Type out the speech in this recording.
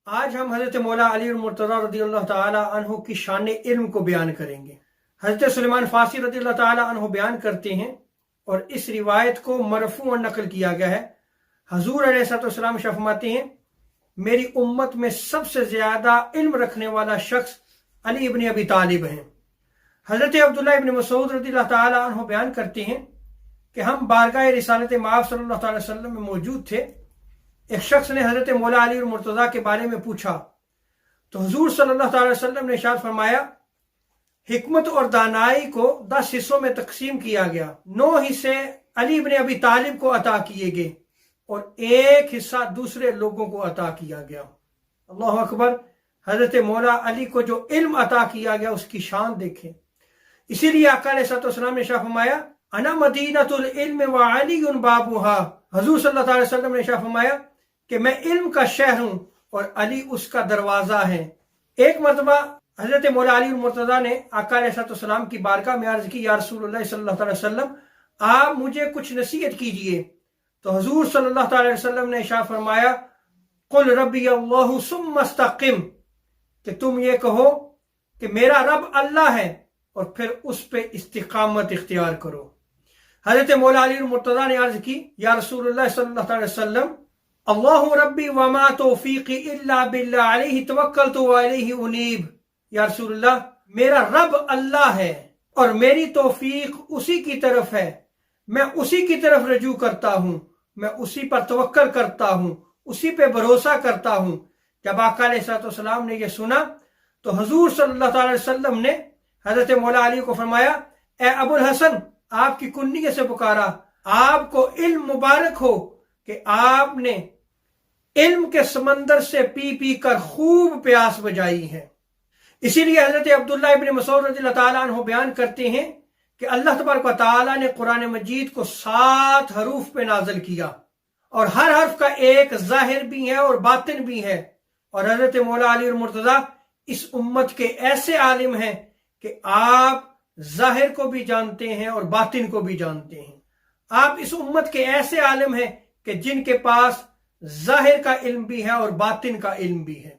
آج ہم حضرت مولا علی المرتضیٰ رضی اللہ تعالی عنہ کی شان علم کو بیان کریں گے۔ حضرت سلیمان فارسی رضی اللہ تعالی عنہ بیان کرتے ہیں اور اس روایت کو مرفوعا نقل کیا گیا ہے۔ حضور علیہ السلام فرماتے ہیں میری امت میں سب سے زیادہ علم رکھنے والا شخص علی ابن ابی طالب ہیں۔ حضرت عبداللہ ابن مسعود رضی اللہ تعالی عنہ بیان کرتے ہیں کہ ہم بارگاہ رسالت مآب صلی اللہ تعالی وسلم میں موجود تھے۔ ایک شخص نے حضرت مولا علی المرتضیٰ کے بارے میں پوچھا تو حضور صلی اللہ تعالی وسلم نے ارشاد فرمایا حکمت اور دانائی کو 10 حصوں میں تقسیم کیا گیا، 9 حصے علی ابن ابی طالب کو عطا کیے گئے اور 1 حصہ دوسرے لوگوں کو عطا کیا گیا۔ اللہ اکبر! حضرت مولا علی کو جو علم عطا کیا گیا اس کی شان دیکھیں۔ اسی لیے آقا علیہ السلام نے ارشاد فرمایا انا مدینۃ العلم وعلی بابها۔ حضور صلی اللہ تعالی وسلم نے ارشاد فرمایا کہ میں علم کا شہر ہوں اور علی اس کا دروازہ ہے۔ ایک مرتبہ حضرت مولا علی المرتضیٰ نے آقا علیہ السلام کی بارگاہ میں عرض کی یا رسول اللہ صلی اللہ تعالی وسلم آپ مجھے کچھ نصیحت کیجئے۔ تو حضور صلی اللہ تعالی وسلم نے ارشاد فرمایا قل ربی اللہ ثم استقم، کہ تم یہ کہو کہ میرا رب اللہ ہے اور پھر اس پہ استقامت اختیار کرو۔ حضرت مولا علی المرتضیٰ نے عرض کی یا رسول اللہ صلی اللہ تعالی وسلم اللہ ربی وما توفیقی الا باللہ علیہ توکلت وعلیہ انیب۔ یا رسول اللہ میرا رب اللہ ہے اور میری توفیق اسی کی طرف ہے، میں اسی کی طرف رجوع کرتا ہوں، میں اسی پر توکل کرتا ہوں، اسی پہ بھروسہ کرتا ہوں۔ جب آقا علیہ السلام نے یہ سنا تو حضور صلی اللہ تعالی وسلم نے حضرت مولا علی کو فرمایا اے ابو الحسن، آپ کی کنیت سے پکارا، آپ کو علم مبارک ہو کہ آپ نے علم کے سمندر سے پی پی کر خوب پیاس بجائی ہے۔ اسی لیے حضرت عبداللہ ابن مسعود رضی اللہ تعالیٰ عنہ بیان کرتے ہیں کہ اللہ تبارک و تعالیٰ نے قرآن مجید کو 7 حروف پہ نازل کیا اور ہر حرف کا ایک ظاہر بھی ہے اور باطن بھی ہے، اور حضرت مولا علی المرتضیٰ اس امت کے ایسے عالم ہیں کہ آپ ظاہر کو بھی جانتے ہیں اور باطن کو بھی جانتے ہیں۔ آپ اس امت کے ایسے عالم ہیں کہ جن کے پاس ظاہر کا علم بھی ہے اور باطن کا علم بھی ہے۔